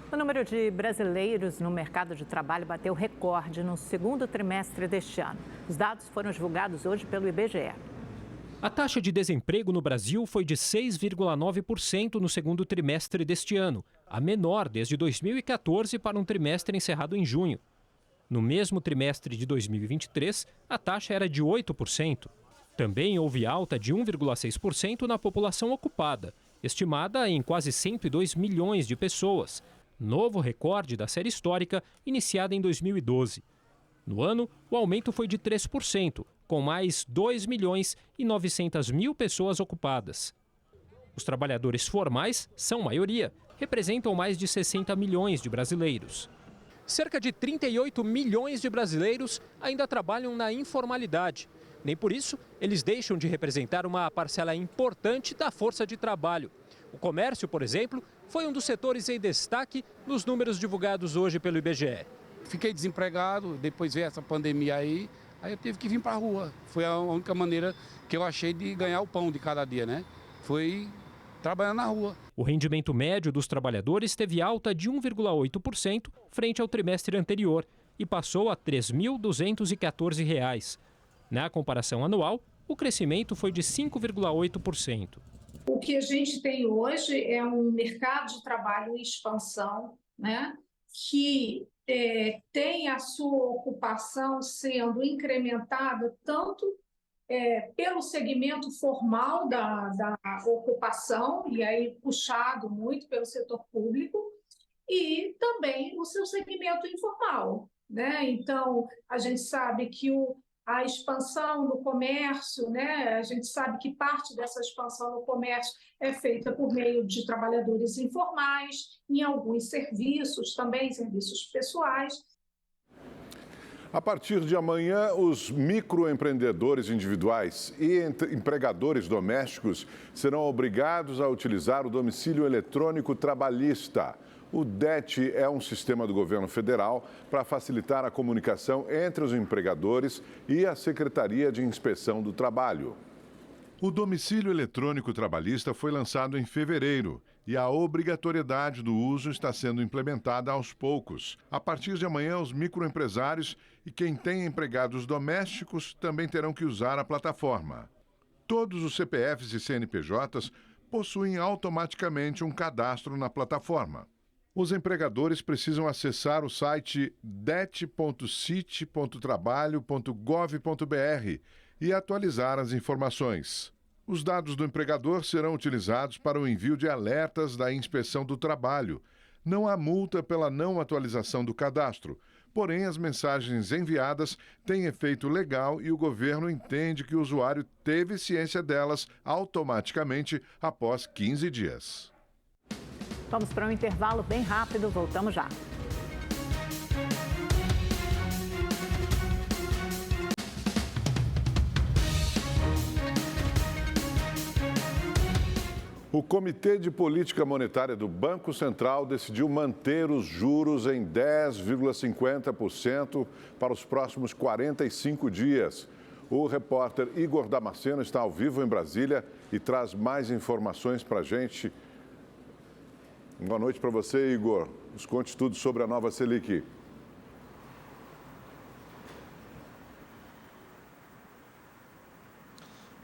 O número de brasileiros no mercado de trabalho bateu recorde no segundo trimestre deste ano. Os dados foram divulgados hoje pelo IBGE. A taxa de desemprego no Brasil foi de 6,9% no segundo trimestre deste ano, a menor desde 2014 para um trimestre encerrado em junho. No mesmo trimestre de 2023, a taxa era de 8%. Também houve alta de 1,6% na população ocupada, estimada em quase 102 milhões de pessoas, novo recorde da série histórica iniciada em 2012. No ano, o aumento foi de 3%, com mais 2 milhões e 900 mil pessoas ocupadas. Os trabalhadores formais são maioria, representam mais de 60 milhões de brasileiros. Cerca de 38 milhões de brasileiros ainda trabalham na informalidade. Nem por isso, eles deixam de representar uma parcela importante da força de trabalho. O comércio, por exemplo, foi um dos setores em destaque nos números divulgados hoje pelo IBGE. Fiquei desempregado, depois veio essa pandemia aí eu tive que vir para a rua. Foi a única maneira que eu achei de ganhar o pão de cada dia, né? Foi trabalhando na rua. O rendimento médio dos trabalhadores teve alta de 1,8% frente ao trimestre anterior e passou a R$ 3.214. Na comparação anual, o crescimento foi de 5,8%. O que a gente tem hoje é um mercado de trabalho em expansão, né, que tem a sua ocupação sendo incrementada tanto pelo segmento formal da ocupação, e aí puxado muito pelo setor público, e também o seu segmento informal, né? Então, a gente sabe que a expansão no comércio, né? A gente sabe que parte dessa expansão no comércio é feita por meio de trabalhadores informais, em alguns serviços, também serviços pessoais. A partir de amanhã, os microempreendedores individuais e empregadores domésticos serão obrigados a utilizar o domicílio eletrônico trabalhista. O DET é um sistema do governo federal para facilitar a comunicação entre os empregadores e a Secretaria de Inspeção do Trabalho. O domicílio eletrônico trabalhista foi lançado em fevereiro e a obrigatoriedade do uso está sendo implementada aos poucos. A partir de amanhã, os microempresários e quem tem empregados domésticos também terão que usar a plataforma. Todos os CPFs e CNPJs possuem automaticamente um cadastro na plataforma. Os empregadores precisam acessar o site det.cit.trabalho.gov.br e atualizar as informações. Os dados do empregador serão utilizados para o envio de alertas da Inspeção do Trabalho. Não há multa pela não atualização do cadastro, porém as mensagens enviadas têm efeito legal e o governo entende que o usuário teve ciência delas automaticamente após 15 dias. Vamos para um intervalo bem rápido, voltamos já. O Comitê de Política Monetária do Banco Central decidiu manter os juros em 10,50% para os próximos 45 dias. O repórter Igor Damasceno está ao vivo em Brasília e traz mais informações para a gente. Boa noite para você, Igor. Nos conte tudo sobre a nova Selic.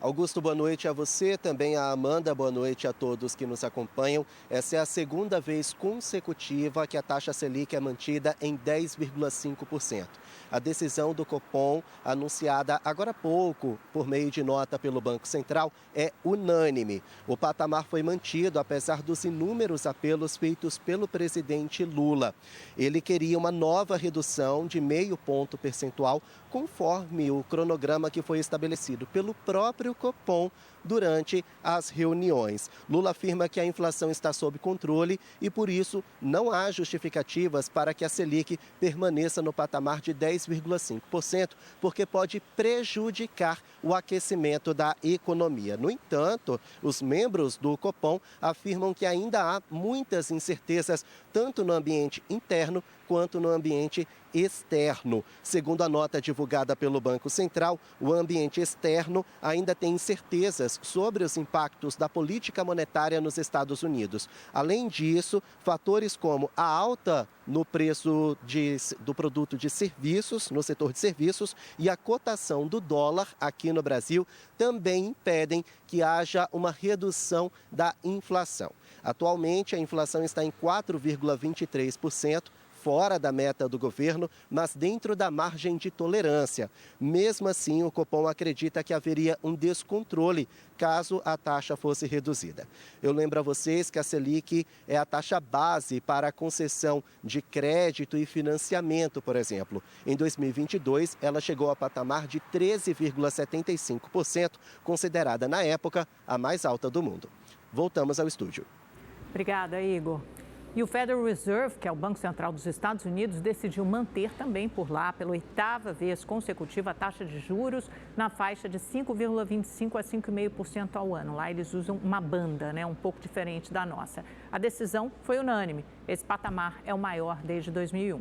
Augusto, boa noite a você, também a Amanda, boa noite a todos que nos acompanham. Essa é a segunda vez consecutiva que a taxa Selic é mantida em 10,5%. A decisão do Copom, anunciada agora há pouco por meio de nota pelo Banco Central, é unânime. O patamar foi mantido apesar dos inúmeros apelos feitos pelo presidente Lula. Ele queria uma nova redução de 0,5 ponto percentual, conforme o cronograma que foi estabelecido pelo próprio Copom durante as reuniões. Lula afirma que a inflação está sob controle e, por isso, não há justificativas para que a Selic permaneça no patamar de 10,5%, porque pode prejudicar o aquecimento da economia. No entanto, os membros do Copom afirmam que ainda há muitas incertezas, tanto no ambiente interno quanto no ambiente externo. Segundo a nota divulgada pelo Banco Central, o ambiente externo ainda tem incertezas sobre os impactos da política monetária nos Estados Unidos. Além disso, fatores como a alta no preço do produto de serviços, no setor de serviços, e a cotação do dólar aqui no Brasil também impedem que haja uma redução da inflação. Atualmente, a inflação está em 4,23%, fora da meta do governo, mas dentro da margem de tolerância. Mesmo assim, o Copom acredita que haveria um descontrole caso a taxa fosse reduzida. Eu lembro a vocês que a Selic é a taxa base para a concessão de crédito e financiamento, por exemplo. Em 2022, ela chegou a patamar de 13,75%, considerada na época a mais alta do mundo. Voltamos ao estúdio. Obrigada, Igor. E o Federal Reserve, que é o Banco Central dos Estados Unidos, decidiu manter também por lá, pela 8ª vez consecutiva, a taxa de juros na faixa de 5,25% a 5,5% ao ano. Lá eles usam uma banda, um pouco diferente da nossa. A decisão foi unânime. Esse patamar é o maior desde 2001.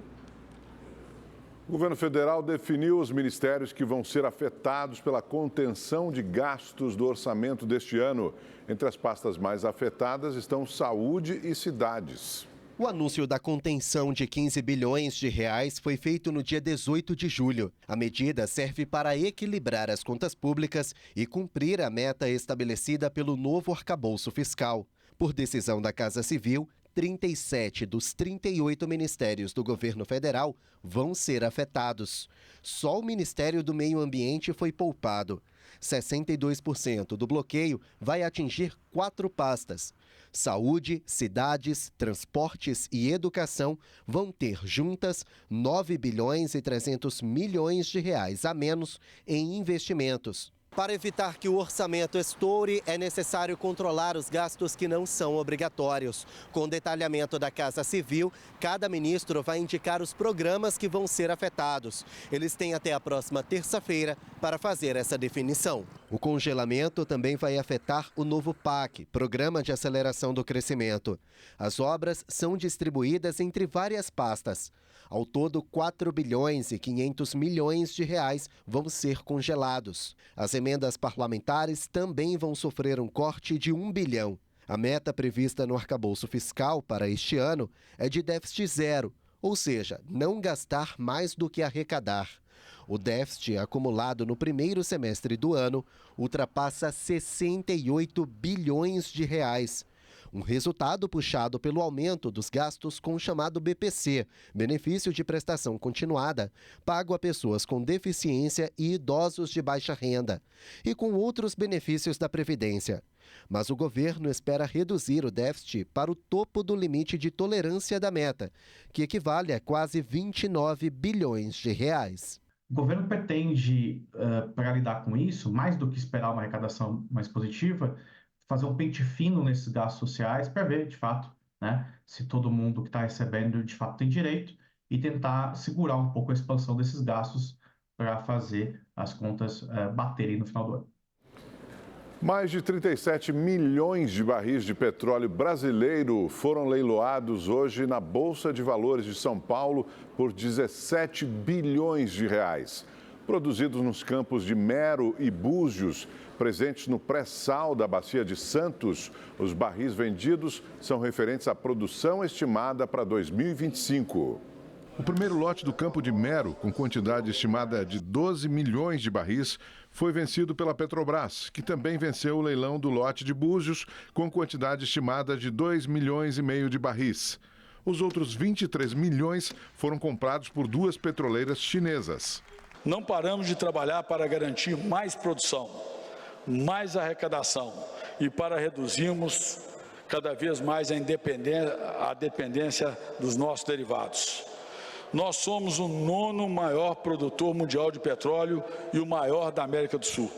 O governo federal definiu os ministérios que vão ser afetados pela contenção de gastos do orçamento deste ano. Entre as pastas mais afetadas estão saúde e cidades. O anúncio da contenção de 15 bilhões de reais foi feito no dia 18 de julho. A medida serve para equilibrar as contas públicas e cumprir a meta estabelecida pelo novo arcabouço fiscal. Por decisão da Casa Civil, 37 dos 38 ministérios do governo federal vão ser afetados. Só o Ministério do Meio Ambiente foi poupado. 62% do bloqueio vai atingir 4 pastas. Saúde, cidades, transportes e educação vão ter juntas 9 bilhões e 300 milhões de reais a menos em investimentos. Para evitar que o orçamento estoure, é necessário controlar os gastos que não são obrigatórios. Com detalhamento da Casa Civil, cada ministro vai indicar os programas que vão ser afetados. Eles têm até a próxima terça-feira para fazer essa definição. O congelamento também vai afetar o novo PAC, Programa de Aceleração do Crescimento. As obras são distribuídas entre várias pastas. Ao todo, 4 bilhões e 500 milhões de reais vão ser congelados. As emendas parlamentares também vão sofrer um corte de 1 bilhão. A meta prevista no arcabouço fiscal para este ano é de déficit zero, ou seja, não gastar mais do que arrecadar. O déficit acumulado no primeiro semestre do ano ultrapassa 68 bilhões de reais. Um resultado puxado pelo aumento dos gastos com o chamado BPC, Benefício de Prestação Continuada, pago a pessoas com deficiência e idosos de baixa renda, e com outros benefícios da Previdência. Mas o governo espera reduzir o déficit para o topo do limite de tolerância da meta, que equivale a quase 29 bilhões de reais. O governo pretende, para lidar com isso, mais do que esperar uma arrecadação mais positiva, fazer um pente fino nesses gastos sociais para ver, de fato, se todo mundo que está recebendo, de fato, tem direito e tentar segurar um pouco a expansão desses gastos para fazer as contas baterem no final do ano. Mais de 37 milhões de barris de petróleo brasileiro foram leiloados hoje na Bolsa de Valores de São Paulo por 17 bilhões de reais. Produzidos nos campos de Mero e Búzios, presentes no pré-sal da Bacia de Santos, os barris vendidos são referentes à produção estimada para 2025. O primeiro lote do campo de Mero, com quantidade estimada de 12 milhões de barris, foi vencido pela Petrobras, que também venceu o leilão do lote de Búzios, com quantidade estimada de 2,5 milhões de barris. Os outros 23 milhões foram comprados por 2 petroleiras chinesas. Não paramos de trabalhar para garantir mais produção, mais arrecadação e para reduzirmos cada vez mais a dependência dos nossos derivados. Nós somos o 9º maior produtor mundial de petróleo e o maior da América do Sul.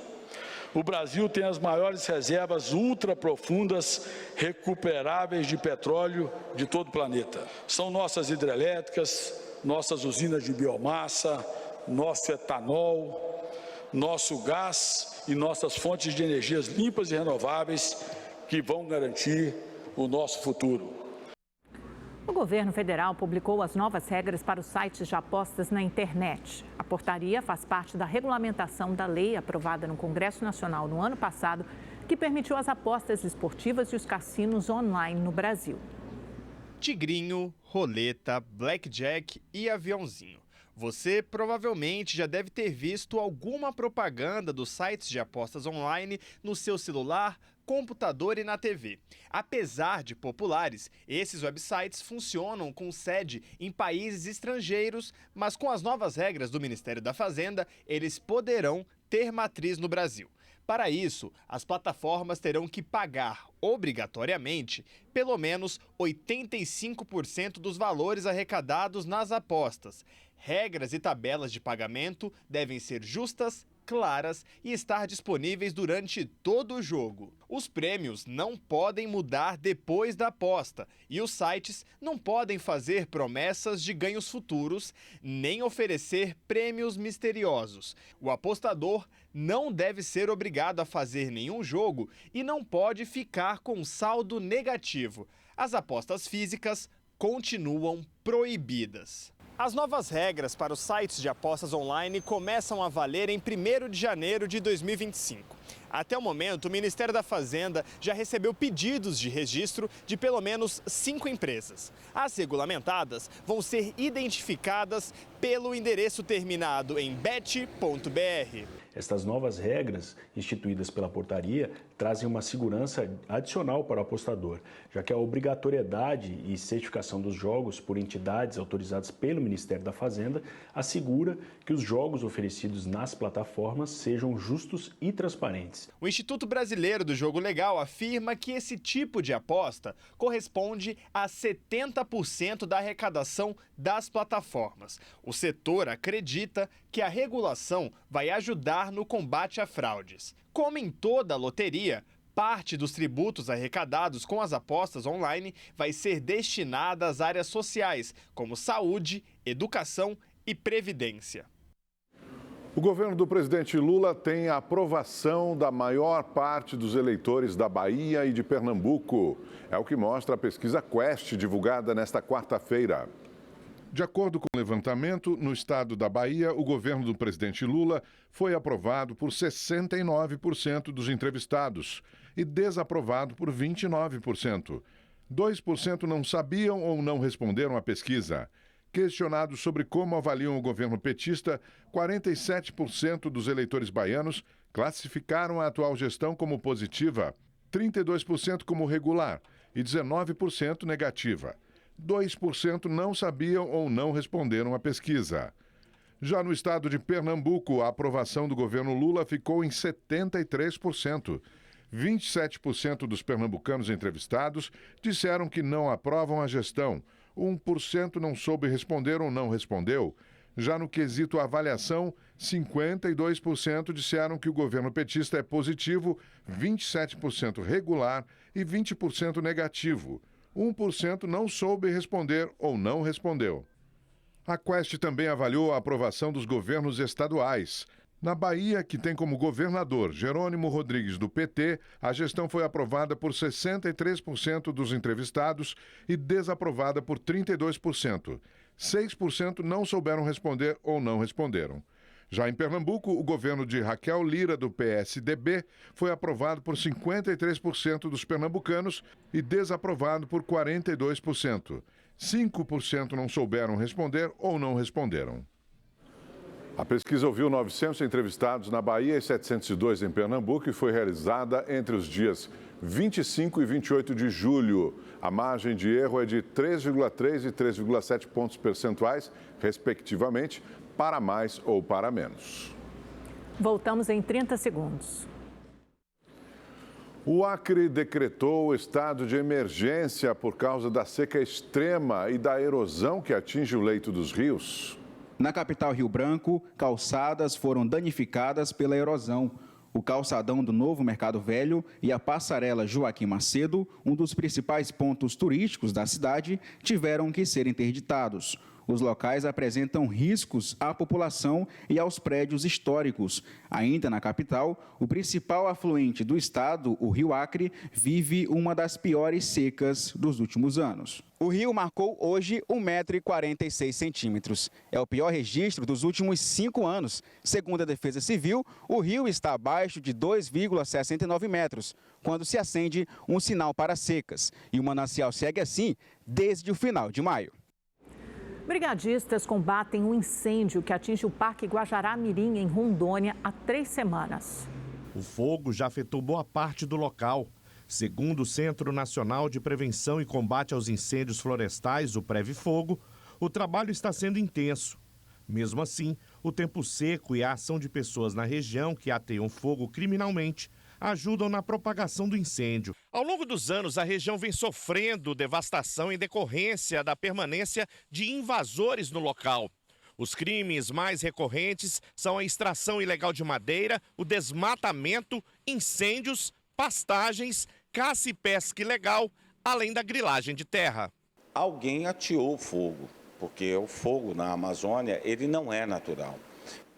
O Brasil tem as maiores reservas ultraprofundas recuperáveis de petróleo de todo o planeta. São nossas hidrelétricas, nossas usinas de biomassa, nosso etanol, nosso gás e nossas fontes de energias limpas e renováveis que vão garantir o nosso futuro. O governo federal publicou as novas regras para os sites de apostas na internet. A portaria faz parte da regulamentação da lei aprovada no Congresso Nacional no ano passado, que permitiu as apostas esportivas e os cassinos online no Brasil. Tigrinho, roleta, blackjack e aviãozinho. Você provavelmente já deve ter visto alguma propaganda dos sites de apostas online no seu celular, computador e na TV. Apesar de populares, esses websites funcionam com sede em países estrangeiros, mas com as novas regras do Ministério da Fazenda, eles poderão ter matriz no Brasil. Para isso, as plataformas terão que pagar, obrigatoriamente, pelo menos 85% dos valores arrecadados nas apostas. Regras e tabelas de pagamento devem ser justas, claras e estar disponíveis durante todo o jogo. Os prêmios não podem mudar depois da aposta e os sites não podem fazer promessas de ganhos futuros nem oferecer prêmios misteriosos. O apostador não deve ser obrigado a fazer nenhum jogo e não pode ficar com saldo negativo. As apostas físicas continuam proibidas. As novas regras para os sites de apostas online começam a valer em 1º de janeiro de 2025. Até o momento, o Ministério da Fazenda já recebeu pedidos de registro de pelo menos 5 empresas. As regulamentadas vão ser identificadas pelo endereço terminado em bet.br. Estas novas regras, instituídas pela portaria, trazem uma segurança adicional para o apostador, já que a obrigatoriedade e certificação dos jogos por entidades autorizadas pelo Ministério da Fazenda assegura que os jogos oferecidos nas plataformas sejam justos e transparentes. O Instituto Brasileiro do Jogo Legal afirma que esse tipo de aposta corresponde a 70% da arrecadação das plataformas. O setor acredita que a regulação vai ajudar no combate a fraudes. Como em toda a loteria, parte dos tributos arrecadados com as apostas online vai ser destinada às áreas sociais, como saúde, educação e previdência. O governo do presidente Lula tem a aprovação da maior parte dos eleitores da Bahia e de Pernambuco. É o que mostra a pesquisa Quest, divulgada nesta quarta-feira. De acordo com o levantamento, no estado da Bahia, o governo do presidente Lula foi aprovado por 69% dos entrevistados e desaprovado por 29%. 2% não sabiam ou não responderam à pesquisa. Questionados sobre como avaliam o governo petista, 47% dos eleitores baianos classificaram a atual gestão como positiva, 32% como regular e 19% negativa. 2% não sabiam ou não responderam à pesquisa. Já no estado de Pernambuco, a aprovação do governo Lula ficou em 73%. 27% dos pernambucanos entrevistados disseram que não aprovam a gestão. 1% não soube responder ou não respondeu. Já no quesito avaliação, 52% disseram que o governo petista é positivo, 27% regular e 20% negativo. 1% não soube responder ou não respondeu. A Quest também avaliou a aprovação dos governos estaduais. Na Bahia, que tem como governador Jerônimo Rodrigues, do PT, a gestão foi aprovada por 63% dos entrevistados e desaprovada por 32%. 6% não souberam responder ou não responderam. Já em Pernambuco, o governo de Raquel Lira, do PSDB, foi aprovado por 53% dos pernambucanos e desaprovado por 42%. 5% não souberam responder ou não responderam. A pesquisa ouviu 900 entrevistados na Bahia e 702 em Pernambuco e foi realizada entre os dias 25 e 28 de julho. A margem de erro é de 3,3 e 3,7 pontos percentuais, respectivamente, para mais ou para menos. Voltamos em 30 segundos. O Acre decretou estado de emergência por causa da seca extrema e da erosão que atinge o leito dos rios. Na capital Rio Branco, calçadas foram danificadas pela erosão. O calçadão do Novo Mercado Velho e a passarela Joaquim Macedo, um dos principais pontos turísticos da cidade, tiveram que ser interditados. Os locais apresentam riscos à população e aos prédios históricos. Ainda na capital, o principal afluente do estado, o Rio Acre, vive uma das piores secas dos últimos anos. O rio marcou hoje 1,46 m. É o pior registro dos últimos 5 anos. Segundo a Defesa Civil, o rio está abaixo de 2,69 metros, quando se acende um sinal para secas. E o manancial segue assim desde o final de maio. Brigadistas combatem um incêndio que atinge o Parque Guajará-Mirim, em Rondônia, há 3 semanas. O fogo já afetou boa parte do local. Segundo o Centro Nacional de Prevenção e Combate aos Incêndios Florestais, o Previfogo, o trabalho está sendo intenso. Mesmo assim, o tempo seco e a ação de pessoas na região que ateiam fogo criminalmente ajudam na propagação do incêndio. Ao longo dos anos, a região vem sofrendo devastação em decorrência da permanência de invasores no local. Os crimes mais recorrentes são a extração ilegal de madeira, o desmatamento, incêndios, pastagens, caça e pesca ilegal, além da grilagem de terra. Alguém ateou o fogo, porque o fogo na Amazônia ele não é natural.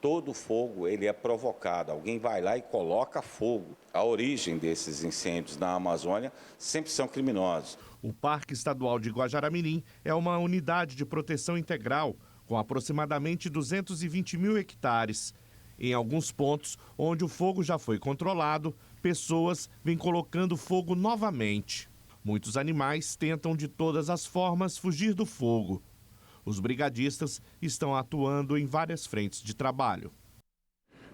Todo fogo ele é provocado, alguém vai lá e coloca fogo. A origem desses incêndios na Amazônia sempre são criminosos. O Parque Estadual de Guajará-Mirim é uma unidade de proteção integral, com aproximadamente 220 mil hectares. Em alguns pontos onde o fogo já foi controlado, pessoas vêm colocando fogo novamente. Muitos animais tentam de todas as formas fugir do fogo. Os brigadistas estão atuando em várias frentes de trabalho.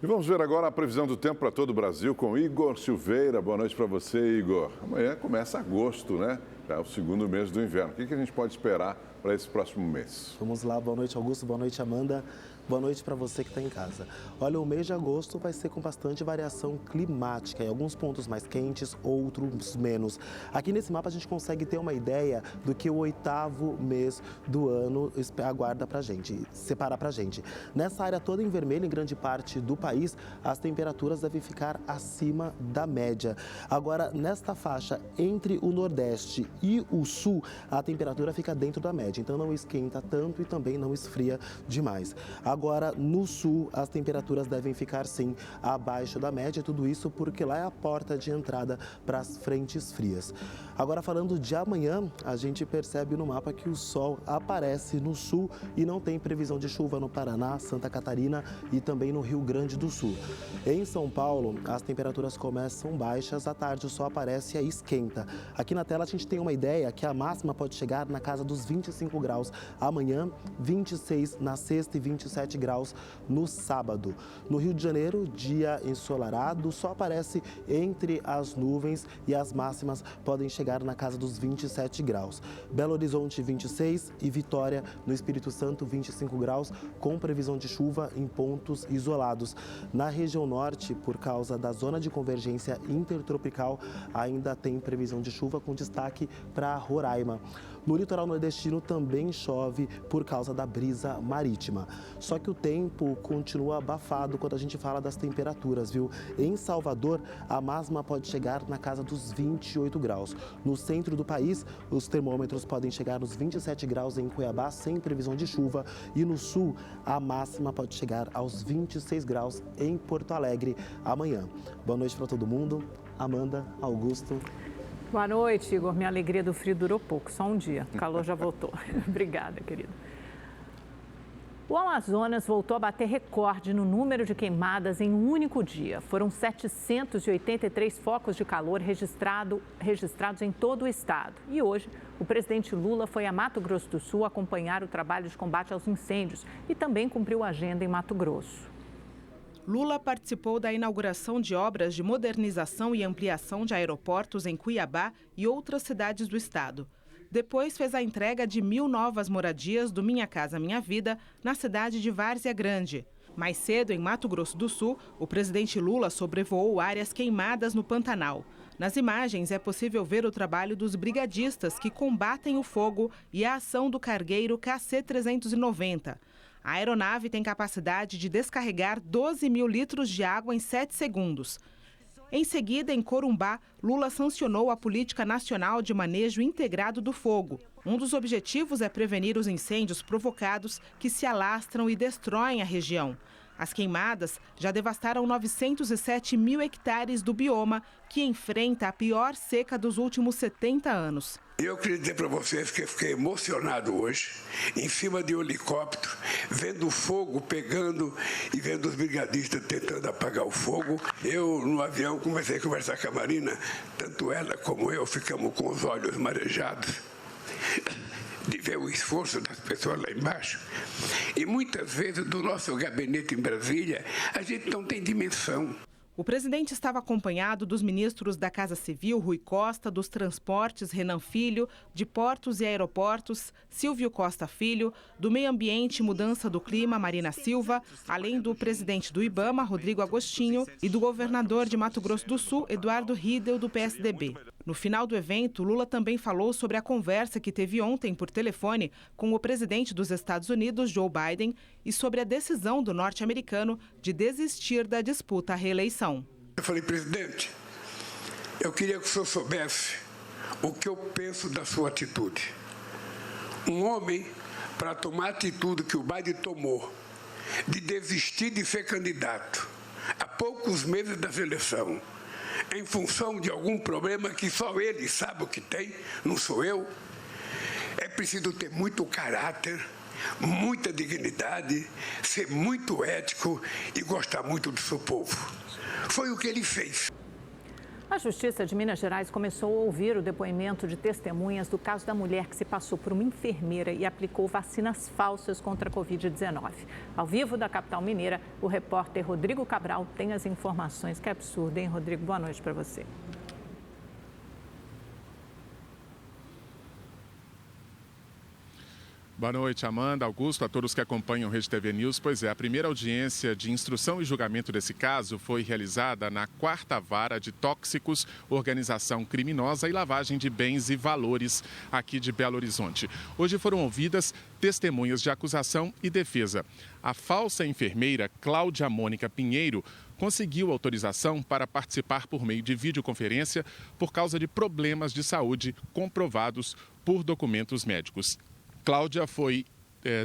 E vamos ver agora a previsão do tempo para todo o Brasil com Igor Silveira. Boa noite para você, Igor. Amanhã começa agosto, né? É o segundo mês do inverno. O que a gente pode esperar para esse próximo mês? Vamos lá, boa noite, Augusto, boa noite, Amanda. Boa noite para você que está em casa. Olha, o mês de agosto vai ser com bastante variação climática, em alguns pontos mais quentes, outros menos. Aqui nesse mapa a gente consegue ter uma ideia do que o 8º mês do ano aguarda para a gente, separa para a gente. Nessa área toda em vermelho, em grande parte do país, as temperaturas devem ficar acima da média. Agora, nesta faixa entre o Nordeste e o Sul, a temperatura fica dentro da média, então não esquenta tanto e também não esfria demais. Agora, no sul, as temperaturas devem ficar, sim, abaixo da média, tudo isso porque lá é a porta de entrada para as frentes frias. Agora, falando de amanhã, a gente percebe no mapa que o sol aparece no sul e não tem previsão de chuva no Paraná, Santa Catarina e também no Rio Grande do Sul. Em São Paulo, as temperaturas começam baixas, à tarde o sol aparece e aí esquenta. Aqui na tela a gente tem uma ideia que a máxima pode chegar na casa dos 25 graus amanhã, 26 na sexta e 27 graus no sábado. No Rio de Janeiro, dia ensolarado, o sol aparece entre as nuvens e as máximas podem chegar na casa dos 27 graus. Belo Horizonte, 26 e Vitória, no Espírito Santo, 25 graus, com previsão de chuva em pontos isolados. Na região norte, por causa da zona de convergência intertropical, ainda tem previsão de chuva com destaque para Roraima. No litoral nordestino também chove por causa da brisa marítima. Só que o tempo continua abafado quando a gente fala das temperaturas, viu? Em Salvador, a máxima pode chegar na casa dos 28 graus. No centro do país, os termômetros podem chegar nos 27 graus em Cuiabá, sem previsão de chuva. E no sul, a máxima pode chegar aos 26 graus em Porto Alegre amanhã. Boa noite para todo mundo. Amanda, Augusto. Boa noite, Igor. Minha alegria do frio durou pouco, só um dia. O calor já voltou. Obrigada, querido. O Amazonas voltou a bater recorde no número de queimadas em um único dia. Foram 783 focos de calor registrados em todo o estado. E hoje, o presidente Lula foi a Mato Grosso do Sul acompanhar o trabalho de combate aos incêndios e também cumpriu a agenda em Mato Grosso. Lula participou da inauguração de obras de modernização e ampliação de aeroportos em Cuiabá e outras cidades do estado. Depois fez a entrega de 1.000 novas moradias do Minha Casa Minha Vida na cidade de Várzea Grande. Mais cedo, em Mato Grosso do Sul, o presidente Lula sobrevoou áreas queimadas no Pantanal. Nas imagens é possível ver o trabalho dos brigadistas que combatem o fogo e a ação do cargueiro KC-390. A aeronave tem capacidade de descarregar 12.000 litros de água em 7 segundos. Em seguida, em Corumbá, Lula sancionou a Política Nacional de Manejo Integrado do Fogo. Um dos objetivos é prevenir os incêndios provocados que se alastram e destroem a região. As queimadas já devastaram 907 mil hectares do bioma, que enfrenta a pior seca dos últimos 70 anos. Eu queria dizer para vocês que eu fiquei emocionado hoje, em cima de um helicóptero, vendo o fogo pegando e vendo os brigadistas tentando apagar o fogo. Eu, no avião, comecei a conversar com a Marina, tanto ela como eu ficamos com os olhos marejados de ver o esforço das pessoas lá embaixo. E muitas vezes do nosso gabinete em Brasília, a gente não tem dimensão. O presidente estava acompanhado dos ministros da Casa Civil, Rui Costa, dos Transportes, Renan Filho, de Portos e Aeroportos, Silvio Costa Filho, do Meio Ambiente e Mudança do Clima, Marina Silva, além do presidente do IBAMA, Rodrigo Agostinho, e do governador de Mato Grosso do Sul, Eduardo Riedel, do PSDB. No final do evento, Lula também falou sobre a conversa que teve ontem por telefone com o presidente dos Estados Unidos, Joe Biden, e sobre a decisão do norte-americano de desistir da disputa à reeleição. Eu falei, presidente, eu queria que o senhor soubesse o que eu penso da sua atitude. Um homem, para tomar a atitude que o Biden tomou, de desistir de ser candidato a poucos meses da eleição, em função de algum problema que só ele sabe o que tem, não sou eu, é preciso ter muito caráter, muita dignidade, ser muito ético e gostar muito do seu povo. Foi o que ele fez. A Justiça de Minas Gerais começou a ouvir o depoimento de testemunhas do caso da mulher que se passou por uma enfermeira e aplicou vacinas falsas contra a Covid-19. Ao vivo da capital mineira, o repórter Rodrigo Cabral tem as informações. Que absurdo, hein, Rodrigo? Boa noite para você. Boa noite, Amanda, Augusto, a todos que acompanham o Rede TV News. Pois é, a primeira audiência de instrução e julgamento desse caso foi realizada na 4ª Vara de Tóxicos, Organização Criminosa e Lavagem de Bens e Valores aqui de Belo Horizonte. Hoje foram ouvidas testemunhas de acusação e defesa. A falsa enfermeira Cláudia Mônica Pinheiro conseguiu autorização para participar por meio de videoconferência por causa de problemas de saúde comprovados por documentos médicos. Cláudia foi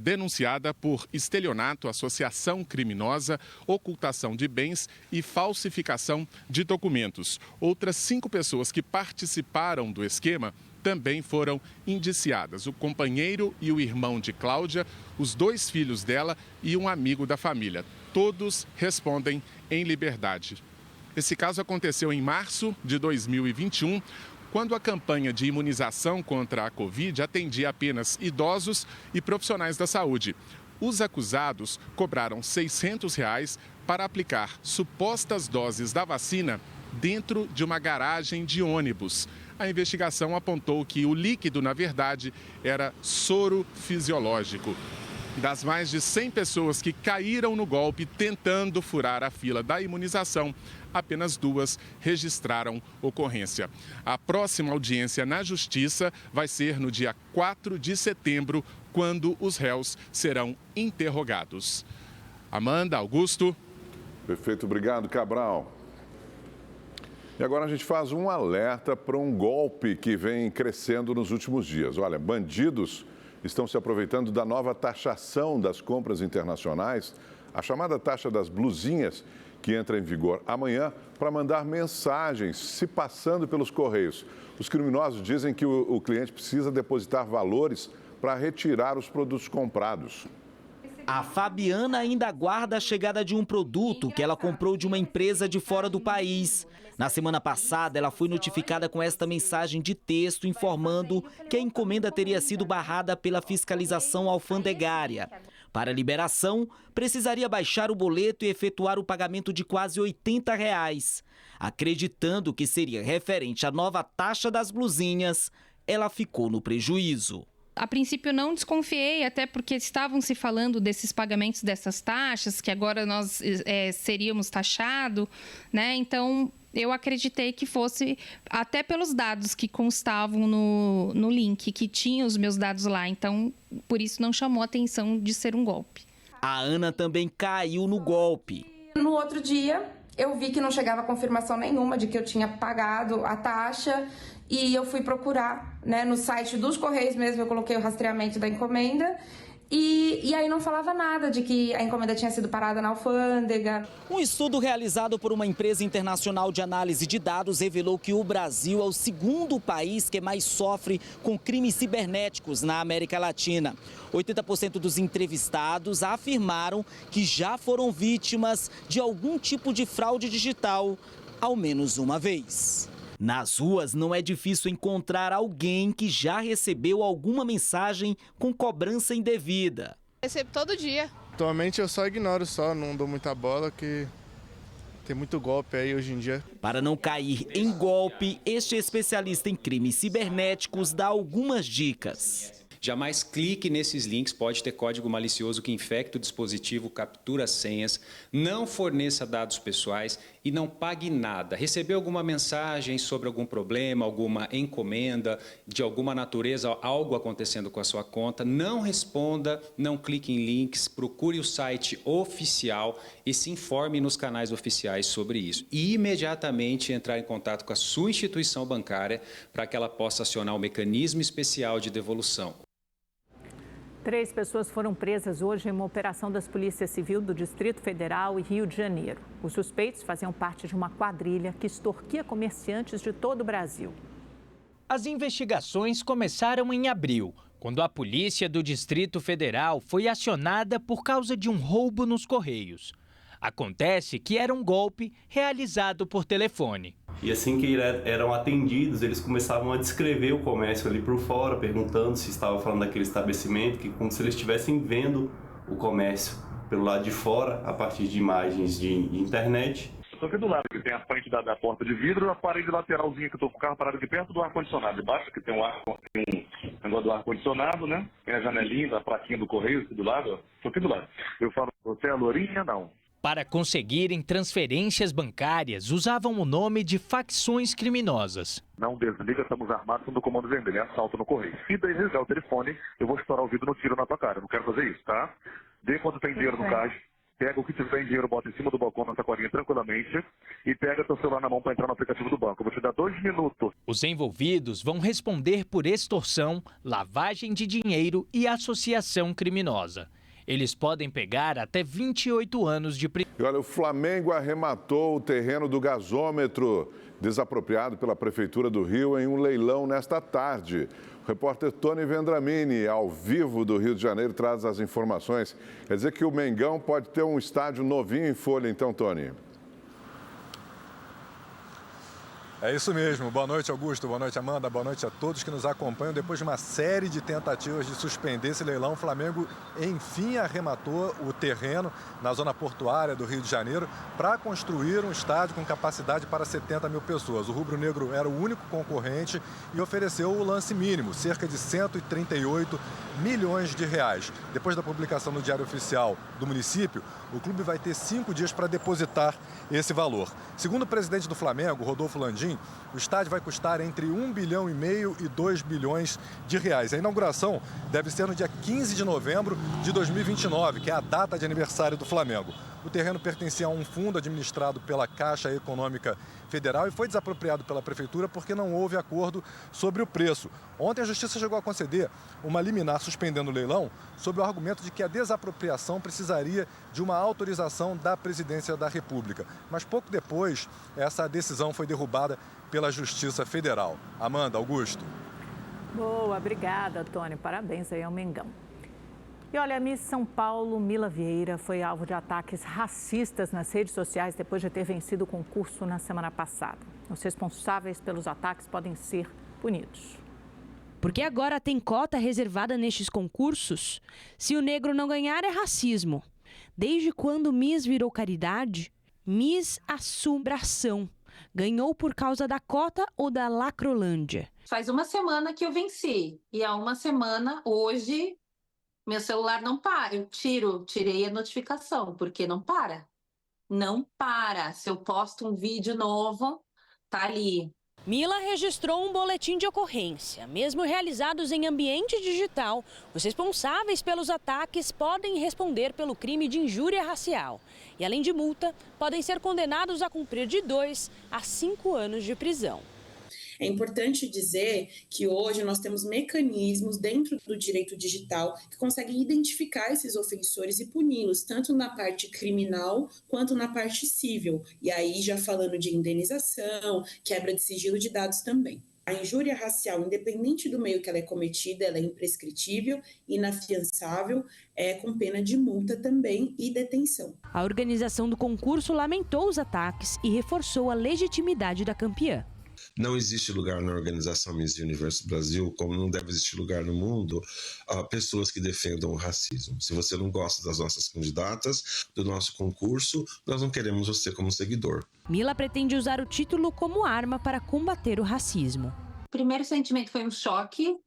denunciada por estelionato, associação criminosa, ocultação de bens e falsificação de documentos. Outras 5 pessoas que participaram do esquema também foram indiciadas. O companheiro e o irmão de Cláudia, os 2 filhos dela e um amigo da família. Todos respondem em liberdade. Esse caso aconteceu em março de 2021, quando a campanha de imunização contra a Covid atendia apenas idosos e profissionais da saúde. Os acusados cobraram R$ 600 para aplicar supostas doses da vacina dentro de uma garagem de ônibus. A investigação apontou que o líquido, na verdade, era soro fisiológico. Das mais de 100 pessoas que caíram no golpe tentando furar a fila da imunização, apenas 2 registraram ocorrência. A próxima audiência na Justiça vai ser no dia 4 de setembro, quando os réus serão interrogados. Amanda, Augusto. Perfeito, obrigado, Cabral. E agora a gente faz um alerta para um golpe que vem crescendo nos últimos dias. Olha, bandidos estão se aproveitando da nova taxação das compras internacionais, a chamada taxa das blusinhas, que entra em vigor amanhã, para mandar mensagens se passando pelos correios. Os criminosos dizem que o cliente precisa depositar valores para retirar os produtos comprados. A Fabiana ainda aguarda a chegada de um produto que ela comprou de uma empresa de fora do país. Na semana passada, ela foi notificada com esta mensagem de texto informando que a encomenda teria sido barrada pela fiscalização alfandegária. Para a liberação, precisaria baixar o boleto e efetuar o pagamento de quase R$ 80. Acreditando que seria referente à nova taxa das blusinhas, ela ficou no prejuízo. A princípio não desconfiei, até porque estavam se falando desses pagamentos dessas taxas, que agora nós seríamos taxados, né? Então eu acreditei que fosse, até pelos dados que constavam no link, que tinha os meus dados lá. Então, por isso não chamou a atenção de ser um golpe. A Ana também caiu no golpe. No outro dia, Eu vi que não chegava confirmação nenhuma de que eu tinha pagado a taxa e eu fui procurar, né, no site dos Correios mesmo, eu coloquei o rastreamento da encomenda. E aí não falava nada de que a encomenda tinha sido parada na alfândega. Um estudo realizado por uma empresa internacional de análise de dados revelou que o Brasil é o segundo país que mais sofre com crimes cibernéticos na América Latina. 80% dos entrevistados afirmaram que já foram vítimas de algum tipo de fraude digital, ao menos uma vez. Nas ruas não é difícil encontrar alguém que já recebeu alguma mensagem com cobrança indevida. Recebo todo dia. Atualmente eu só ignoro, não dou muita bola, que tem muito golpe aí hoje em dia. Para não cair em golpe, este especialista em crimes cibernéticos dá algumas dicas. Jamais clique nesses links, pode ter código malicioso que infecta o dispositivo, captura senhas, não forneça dados pessoais e não pague nada. Recebeu alguma mensagem sobre algum problema, alguma encomenda de alguma natureza, algo acontecendo com a sua conta, não responda, não clique em links, procure o site oficial e se informe nos canais oficiais sobre isso. E imediatamente entrar em contato com a sua instituição bancária para que ela possa acionar o mecanismo especial de devolução. 3 pessoas foram presas hoje em uma operação das Polícias Civil do Distrito Federal e Rio de Janeiro. Os suspeitos faziam parte de uma quadrilha que extorquia comerciantes de todo o Brasil. As investigações começaram em abril, quando a Polícia do Distrito Federal foi acionada por causa de um roubo nos Correios. Acontece que era um golpe realizado por telefone. E assim que eram atendidos, eles começavam a descrever o comércio ali por fora, perguntando se estava falando daquele estabelecimento, que como se eles estivessem vendo o comércio pelo lado de fora, a partir de imagens de internet. Estou aqui do lado, que tem a frente da porta de vidro, a parede lateralzinha que eu estou com o carro parado aqui perto do ar-condicionado. Embaixo que tem um negócio do ar-condicionado, né? Tem a janelinha, a plaquinha do correio aqui do lado. Estou aqui do lado. Eu falo, você é a Lourinha? Não. Para conseguirem transferências bancárias, usavam o nome de facções criminosas. Não desliga, estamos armados no comando vermelho, é assalto no correio. Se daí desligar o telefone, eu vou estourar o vidro no tiro na tua cara. Eu não quero fazer isso, tá? Dê quando tem dinheiro no caixa, pega o que tiver em dinheiro, bota em cima do balcão na sacolinha tranquilamente e pega teu celular na mão para entrar no aplicativo do banco. Eu vou te dar 2 minutos. Os envolvidos vão responder por extorsão, lavagem de dinheiro e associação criminosa. Eles podem pegar até 28 anos de prisão. E olha, o Flamengo arrematou o terreno do gasômetro desapropriado pela Prefeitura do Rio em um leilão nesta tarde. O repórter Tony Vendramini, ao vivo do Rio de Janeiro, traz as informações. Quer dizer que o Mengão pode ter um estádio novinho em folha, então, Tony? É isso mesmo. Boa noite, Augusto. Boa noite, Amanda. Boa noite a todos que nos acompanham. Depois de uma série de tentativas de suspender esse leilão, o Flamengo, enfim, arrematou o terreno na zona portuária do Rio de Janeiro para construir um estádio com capacidade para 70 mil pessoas. O rubro-negro era o único concorrente e ofereceu o lance mínimo, cerca de 138 milhões de reais. Depois da publicação no Diário Oficial do município, o clube vai ter 5 dias para depositar esse valor. Segundo o presidente do Flamengo, Rodolfo Landim, o estádio vai custar entre 1,5 bilhão e 2 bilhões de reais. A inauguração deve ser no dia 15 de novembro de 2029, que é a data de aniversário do Flamengo. O terreno pertencia a um fundo administrado pela Caixa Econômica Federal e foi desapropriado pela Prefeitura porque não houve acordo sobre o preço. Ontem a Justiça chegou a conceder uma liminar suspendendo o leilão sob o argumento de que a desapropriação precisaria de uma autorização da Presidência da República. Mas pouco depois, essa decisão foi derrubada pela Justiça Federal. Amanda, Augusto. Boa, obrigada, Tony. Parabéns aí ao Mengão. E olha, a Miss São Paulo, Mila Vieira, foi alvo de ataques racistas nas redes sociais depois de ter vencido o concurso na semana passada. Os responsáveis pelos ataques podem ser punidos. Porque agora tem cota reservada nestes concursos? Se o negro não ganhar, é racismo. Desde quando Miss virou caridade? Miss Assombração. Ganhou por causa da cota ou da Lacrolândia? Faz uma semana que eu venci. E há uma semana, hoje, meu celular não para. Eu tirei a notificação, porque não para. Não para. Se eu posto um vídeo novo, tá ali. Mila registrou um boletim de ocorrência. Mesmo realizados em ambiente digital, os responsáveis pelos ataques podem responder pelo crime de injúria racial. E, além de multa, podem ser condenados a cumprir de 2 a 5 anos de prisão. É importante dizer que hoje nós temos mecanismos dentro do direito digital que conseguem identificar esses ofensores e puni-los, tanto na parte criminal quanto na parte civil. E aí já falando de indenização, quebra de sigilo de dados também. A injúria racial, independente do meio que ela é cometida, ela é imprescritível, inafiançável, com pena de multa também e detenção. A organização do concurso lamentou os ataques e reforçou a legitimidade da campeã. Não existe lugar na organização Miss Universo Brasil, como não deve existir lugar no mundo, pessoas que defendam o racismo. Se você não gosta das nossas candidatas, do nosso concurso, nós não queremos você como seguidor. Mila pretende usar o título como arma para combater o racismo. O primeiro sentimento foi um choque,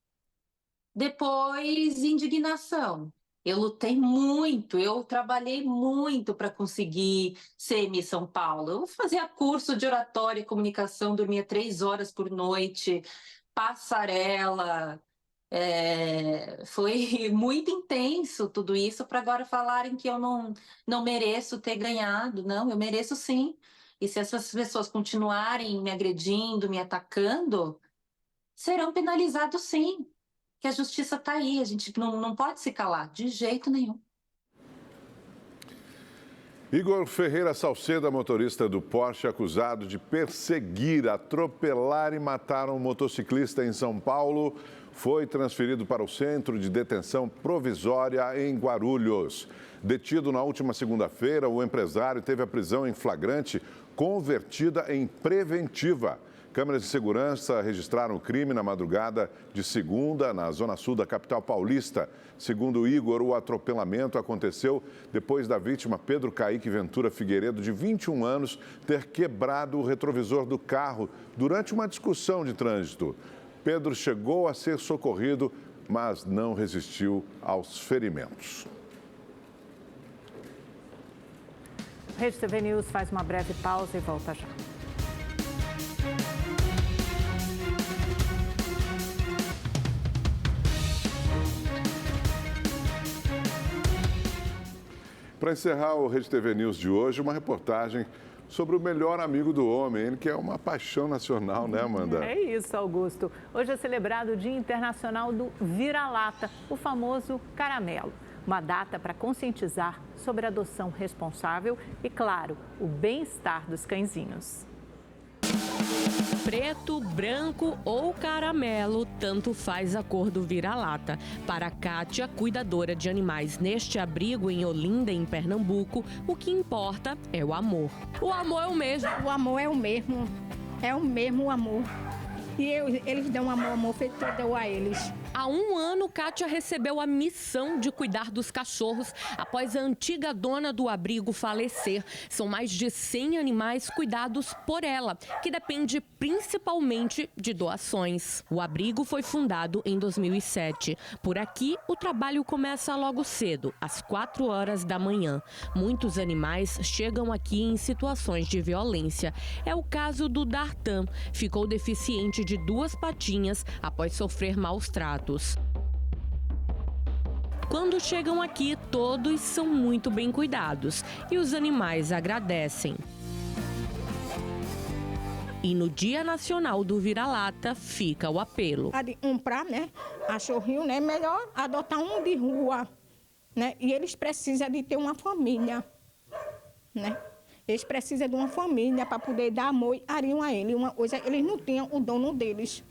depois indignação. Eu lutei muito, eu trabalhei muito para conseguir ser Miss São Paulo. Eu fazia curso de oratória e comunicação, dormia 3 horas por noite, passarela. Foi muito intenso tudo isso para agora falarem que eu não mereço ter ganhado. Não, eu mereço sim. E se essas pessoas continuarem me agredindo, me atacando, serão penalizados sim. Que a justiça está aí, a gente não pode se calar, de jeito nenhum. Igor Ferreira Salceda, motorista do Porsche, acusado de perseguir, atropelar e matar um motociclista em São Paulo, foi transferido para o Centro de Detenção Provisória em Guarulhos. Detido na última segunda-feira, o empresário teve a prisão em flagrante convertida em preventiva. Câmeras de segurança registraram o crime na madrugada de segunda, na zona sul da capital paulista. Segundo o Igor, o atropelamento aconteceu depois da vítima, Pedro Caíque Ventura Figueiredo, de 21 anos, ter quebrado o retrovisor do carro durante uma discussão de trânsito. Pedro chegou a ser socorrido, mas não resistiu aos ferimentos. Rede TV News faz uma breve pausa e volta já. Para encerrar o Rede TV News de hoje, uma reportagem sobre o melhor amigo do homem, ele que é uma paixão nacional, né, Amanda? É isso, Augusto. Hoje é celebrado o Dia Internacional do Vira-Lata, o famoso caramelo. Uma data para conscientizar sobre a adoção responsável e, claro, o bem-estar dos cãezinhos. Preto, branco ou caramelo, tanto faz a cor do vira-lata. Para Kátia, cuidadora de animais neste abrigo em Olinda, em Pernambuco, o que importa é o amor. O amor é o mesmo. O amor é o mesmo. É o mesmo amor. E eles dão amor feito que eu dou a eles. Há 1 ano, Kátia recebeu a missão de cuidar dos cachorros após a antiga dona do abrigo falecer. São mais de 100 animais cuidados por ela, que depende principalmente de doações. O abrigo foi fundado em 2007. Por aqui, o trabalho começa logo cedo, às 4 horas da manhã. Muitos animais chegam aqui em situações de violência. É o caso do Dartan. Ficou deficiente de 2 patinhas após sofrer maus tratos. Quando chegam aqui, todos são muito bem cuidados e os animais agradecem. E no Dia Nacional do Vira-Lata fica o apelo. De comprar, né, cachorrinho, né, melhor adotar um de rua, né, e eles precisam de ter uma família, né. Eles precisam de uma família para poder dar amor e carinho a ele. Uma coisa, eles não tinham o dono deles.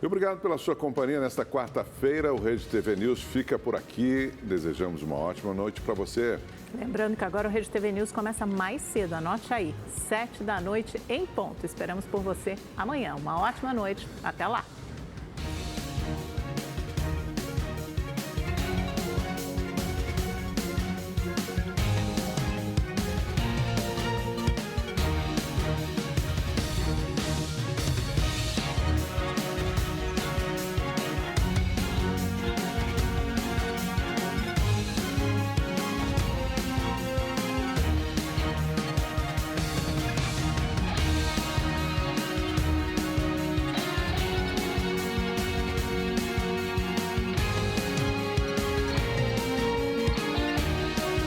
E obrigado pela sua companhia nesta quarta-feira. O Rede TV News fica por aqui. Desejamos uma ótima noite para você. Lembrando que agora o Rede TV News começa mais cedo. Anote aí, 7 da noite em ponto. Esperamos por você amanhã. Uma ótima noite. Até lá.